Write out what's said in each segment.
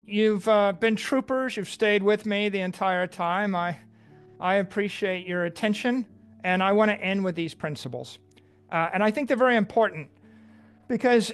You've been troopers. You've stayed with me the entire time. I appreciate your attention, and I want to end with these principles. And I think they're very important because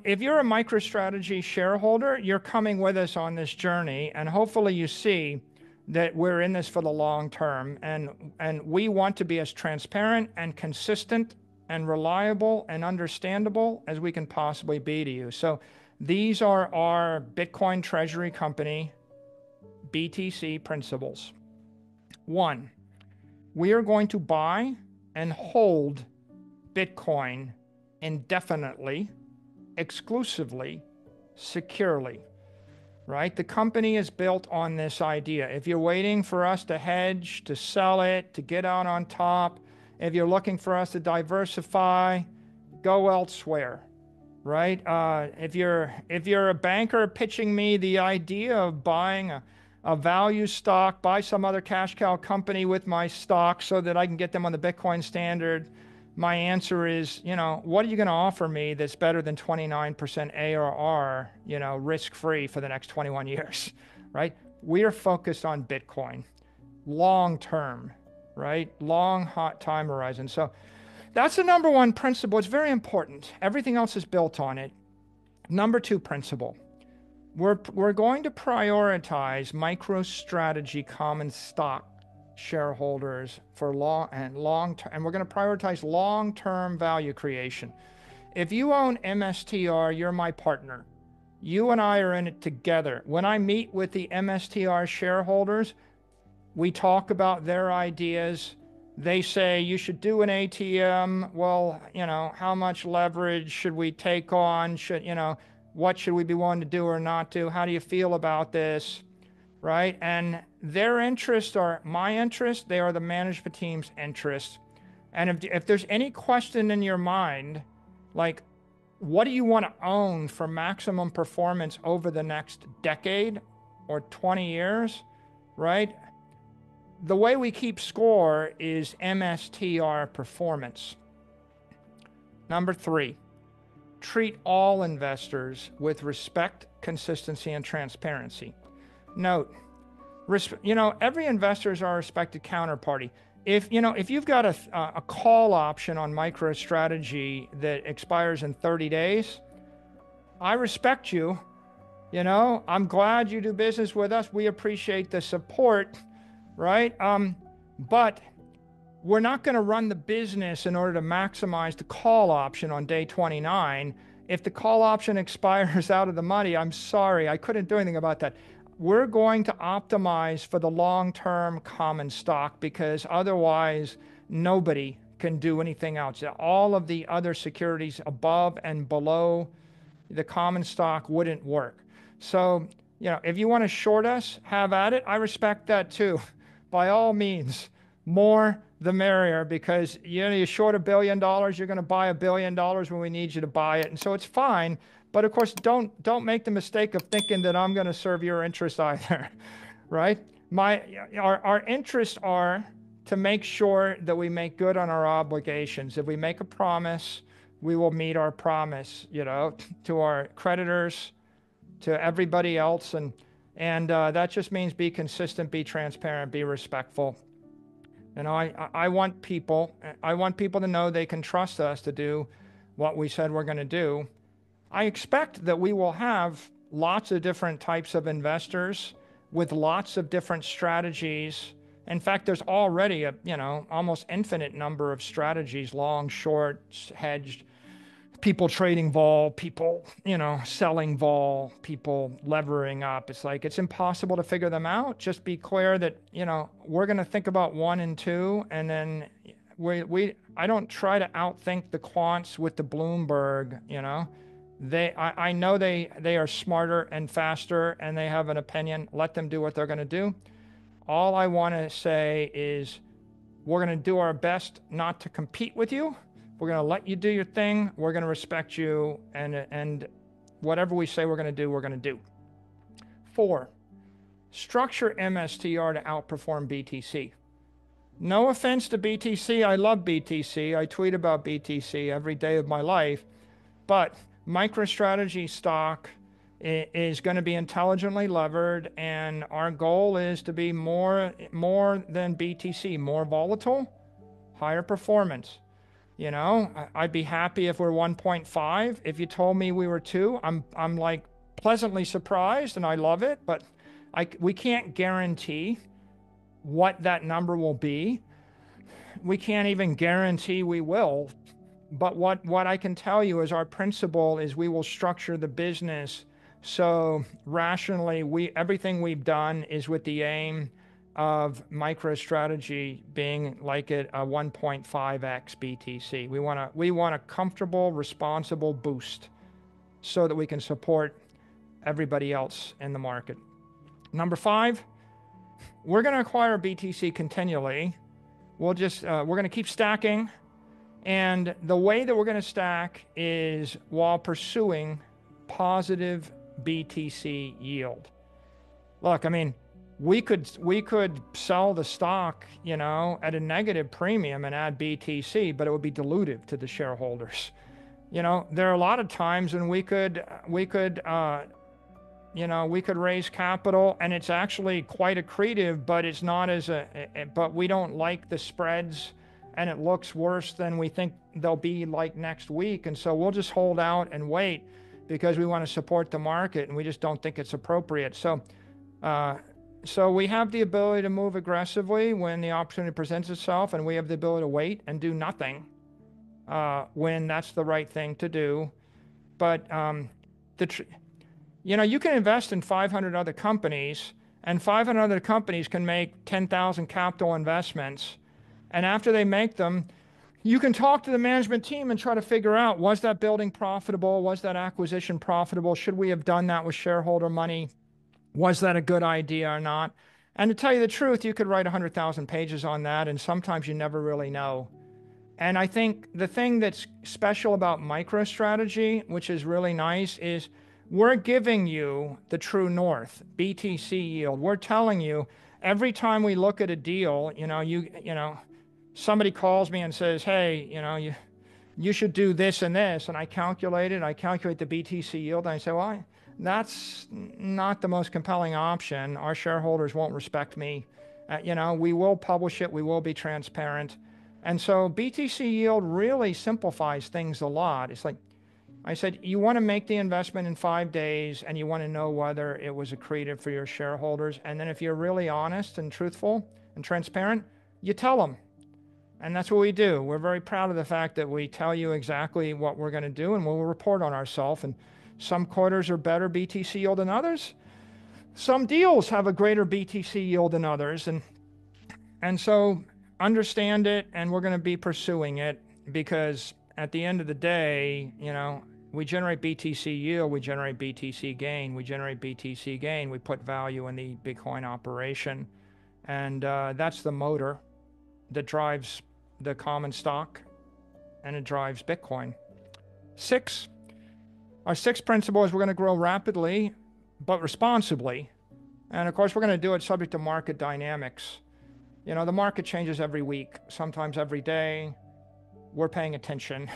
if you're a MicroStrategy shareholder, you're coming with us on this journey, and hopefully you see that we're in this for the long term, and we want to be as transparent and consistent and reliable and understandable as we can possibly be to you. So these are our Bitcoin Treasury Company BTC principles. One, we are going to buy and hold Bitcoin indefinitely, exclusively, securely, right? The company is built on this idea. If you're waiting for us to hedge, to sell it, to get out on top, if you're looking for us to diversify, go elsewhere, right? If you're a banker pitching me the idea of buying a value stock, buy some other cash cow company with my stock so that I can get them on the Bitcoin standard, my answer is, what are you going to offer me that's better than 29% ARR, risk-free for the next 21 years, right? We are focused on Bitcoin, long-term, right? Long, hot time horizon. So that's the number one principle. It's very important. Everything else is built on it. Number two principle, we're going to prioritize MicroStrategy common stock shareholders for long term, and we're going to prioritize long-term value creation. If you own MSTR, you're my partner. You and I are in it together. When I meet with the MSTR shareholders, we talk about their ideas. They say you should do an ATM. Well, how much leverage should we take on? What should we be willing to do or not do? How do you feel about this? Right? And their interests are my interests. They are the management team's interests. And if there's any question in your mind, like, what do you want to own for maximum performance over the next decade or 20 years, right? The way we keep score is MSTR performance. Number three, treat all investors with respect, consistency, and transparency. Note, every investor is our respected counterparty. If you've got a call option on MicroStrategy that expires in 30 days, I respect you. I'm glad you do business with us. We appreciate the support, right? But we're not going to run the business in order to maximize the call option on day 29. If the call option expires out of the money, I'm sorry, I couldn't do anything about that. We're going to optimize for the long-term common stock because otherwise nobody can do anything else. All of the other securities above and below the common stock wouldn't work. So, if you want to short us, have at it. I respect that too. By all means, more the merrier, because you short $1 billion, you're going to buy $1 billion when we need you to buy it. And so it's fine. But of course, don't make the mistake of thinking that I'm going to serve your interest either, right? Our interests are to make sure that we make good on our obligations. If we make a promise, we will meet our promise, to our creditors, to everybody else, and that just means be consistent, be transparent, be respectful. I want people to know they can trust us to do what we said we're going to do. I expect that we will have lots of different types of investors with lots of different strategies. In fact, there's already a, almost infinite number of strategies, long, short, hedged, people trading vol, people, selling vol, people levering up. It's like, it's impossible to figure them out. Just be clear that, we're going to think about 1 and 2, and then I don't try to outthink the quants with the Bloomberg, I know they are smarter and faster and they have an opinion. Let them do what they're going to do. All I want to say is we're going to do our best not to compete with you. We're going to let you do your thing. We're going to respect you. And whatever we say we're going to do, we're going to do. 4, structure MSTR to outperform BTC. No offense to BTC. I love BTC. I tweet about BTC every day of my life. But MicroStrategy stock is going to be intelligently levered, and our goal is to be more than BTC, more volatile, higher performance. You know, I'd be happy if we're 1.5. If you told me we were 2, I'm like pleasantly surprised, and I love it, but we can't guarantee what that number will be. We can't even guarantee we will. But what I can tell you is our principle is we will structure the business so rationally. Everything we've done is with the aim of MicroStrategy being like a 1.5x BTC. We want a comfortable, responsible boost so that we can support everybody else in the market. Number 5, we're going to acquire BTC continually. We're going to keep stacking. And the way that we're going to stack is while pursuing positive BTC yield. Look, I mean, we could sell the stock, you know, at a negative premium and add BTC, but it would be dilutive to the shareholders. You know, there are a lot of times when we could raise capital and it's actually quite accretive, but it's not but we don't like the spreads and it looks worse than we think they'll be like next week. And so we'll just hold out and wait because we want to support the market and we just don't think it's appropriate. So we have the ability to move aggressively when the opportunity presents itself, and we have the ability to wait and do nothing when that's the right thing to do. But you can invest in 500 other companies, and 500 other companies can make 10,000 capital investments. And after they make them, you can talk to the management team and try to figure out, was that building profitable? Was that acquisition profitable? Should we have done that with shareholder money? Was that a good idea or not? And to tell you the truth, you could write 100,000 pages on that, and sometimes you never really know. And I think the thing that's special about MicroStrategy, which is really nice, is we're giving you the true north, BTC yield. We're telling you every time we look at a deal, somebody calls me and says, hey, you should do this and this. And I calculate the BTC yield. And I say, well, that's not the most compelling option. Our shareholders won't respect me. We will publish it. We will be transparent. And so BTC yield really simplifies things a lot. It's like I said, you want to make the investment in 5 days and you want to know whether it was accretive for your shareholders. And then if you're really honest and truthful and transparent, you tell them. And that's what we do. We're very proud of the fact that we tell you exactly what we're going to do, and we'll report on ourselves. And some quarters are better BTC yield than others. Some deals have a greater BTC yield than others. And so understand it, and we're going to be pursuing it because at the end of the day, we generate BTC yield, we generate BTC gain, we put value in the Bitcoin operation. And that's the motor that drives the common stock, and it drives Bitcoin. Our sixth principle is we're going to grow rapidly, but responsibly. And of course, we're going to do it subject to market dynamics. The market changes every week, sometimes every day. We're paying attention.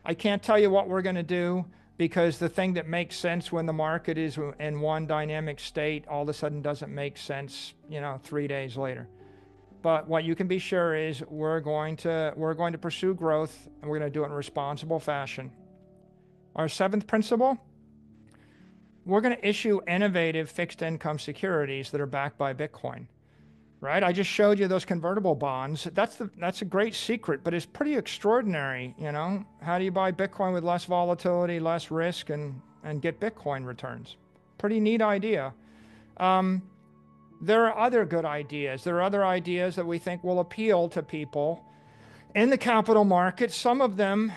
I can't tell you what we're going to do because the thing that makes sense when the market is in one dynamic state all of a sudden doesn't make sense, 3 days later. But what you can be sure is we're going to pursue growth, and we're going to do it in a responsible fashion. Our seventh principle, we're going to issue innovative fixed income securities that are backed by Bitcoin. Right? I just showed you those convertible bonds. That's a great secret, but it's pretty extraordinary. How do you buy Bitcoin with less volatility, less risk, and get Bitcoin returns? Pretty neat idea. There are other good ideas. There are other ideas that we think will appeal to people in the capital markets. Some of them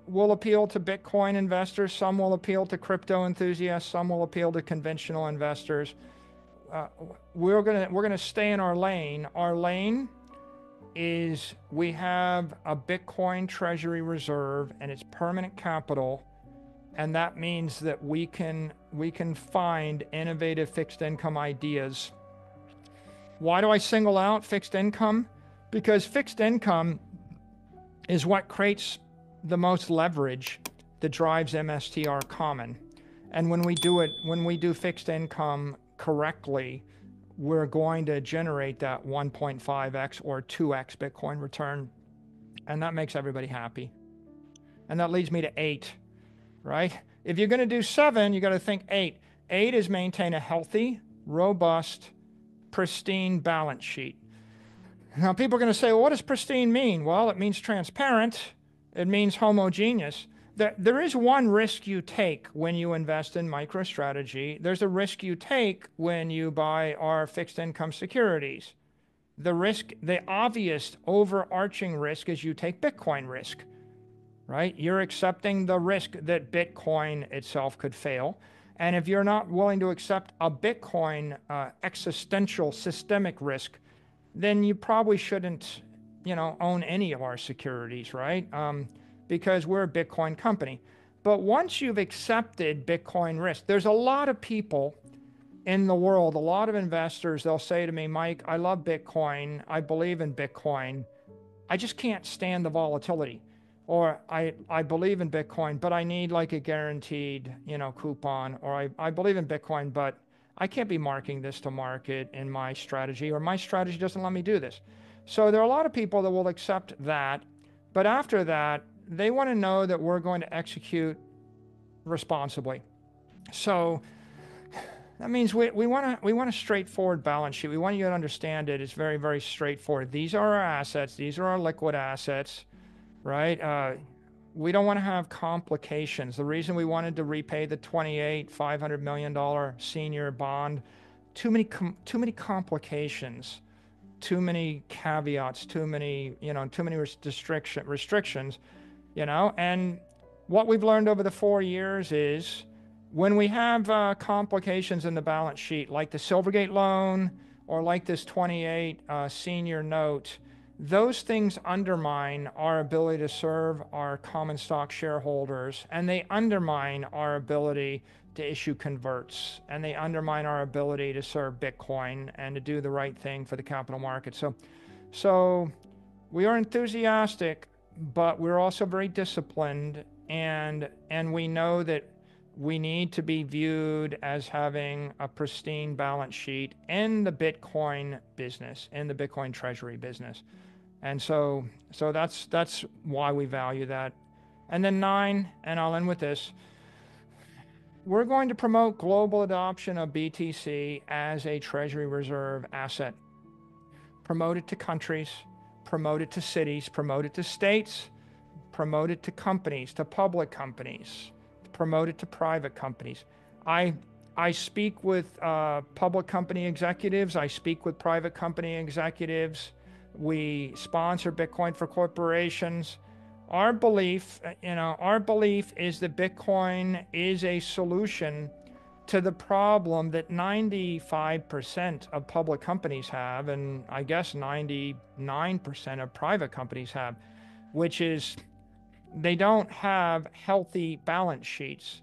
will appeal to Bitcoin investors. Some will appeal to crypto enthusiasts. Some will appeal to conventional investors. We're gonna stay in our lane. Our lane is we have a Bitcoin treasury reserve, and it's permanent capital, and that means that we can find innovative fixed income ideas. Why do I single out fixed income? Because fixed income is what creates the most leverage that drives MSTR common. And when we do fixed income correctly, we're going to generate that 1.5x or 2x Bitcoin return. And that makes everybody happy. And that leads me to 8, right? If you're going to do 7, you got to think 8. 8 is maintain a healthy, robust, pristine balance sheet. Now, people are going to say, well, what does pristine mean? Well, it means transparent. It means homogeneous. There is one risk you take when you invest in MicroStrategy. There's a risk you take when you buy our fixed income securities. The obvious overarching risk is you take Bitcoin risk, right? You're accepting the risk that Bitcoin itself could fail. And if you're not willing to accept a Bitcoin existential systemic risk, then you probably shouldn't, own any of our securities, right? Because we're a Bitcoin company. But once you've accepted Bitcoin risk, there's a lot of people in the world, a lot of investors, they'll say to me, Mike, I love Bitcoin. I believe in Bitcoin. I just can't stand the volatility. Or I believe in Bitcoin, but I need like a guaranteed, coupon. Or I believe in Bitcoin, but I can't be marking this to market in my strategy, or my strategy doesn't let me do this. So there are a lot of people that will accept that. But after that, they want to know that we're going to execute responsibly. So that means we want a straightforward balance sheet. We want you to understand it. It's very, very straightforward. These are our assets. These are our liquid assets, right? We don't want to have complications. The reason we wanted to repay the $500 million senior bond, too many complications, too many caveats, too many restrictions, and what we've learned over the 4 years is when we have complications in the balance sheet, like the Silvergate loan or like this 28 senior note, those things undermine our ability to serve our common stock shareholders, and they undermine our ability to issue converts, and they undermine our ability to serve Bitcoin and to do the right thing for the capital market. So we are enthusiastic, but we're also very disciplined, and we know that we need to be viewed as having a pristine balance sheet in the Bitcoin business, in the Bitcoin treasury business. And so that's why we value that. And then 9, and I'll end with this. We're going to promote global adoption of BTC as a treasury reserve asset. Promote it to countries, promote it to cities, promote it to states, promote it to companies, to public companies, promote it to private companies. I speak with public company executives. I speak with private company executives. We sponsor Bitcoin for corporations. Our belief is that Bitcoin is a solution to the problem that 95% of public companies have, and I guess 99% of private companies have, which is they don't have healthy balance sheets.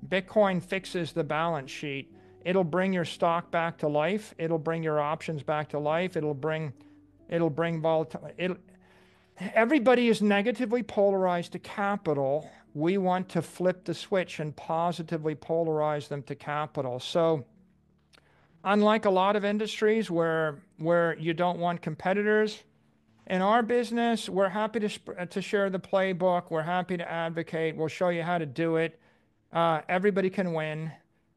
Bitcoin fixes the balance sheet. It'll bring your stock back to life. It'll bring your options back to life. It'll bring volatility. Everybody is negatively polarized to capital. We want to flip the switch and positively polarize them to capital. So unlike a lot of industries where you don't want competitors, in our business, we're happy to share the playbook. We're happy to advocate. We'll show you how to do it. Everybody can win.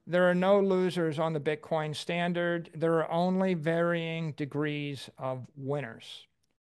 There are no losers on the Bitcoin standard. There are only varying degrees of winners.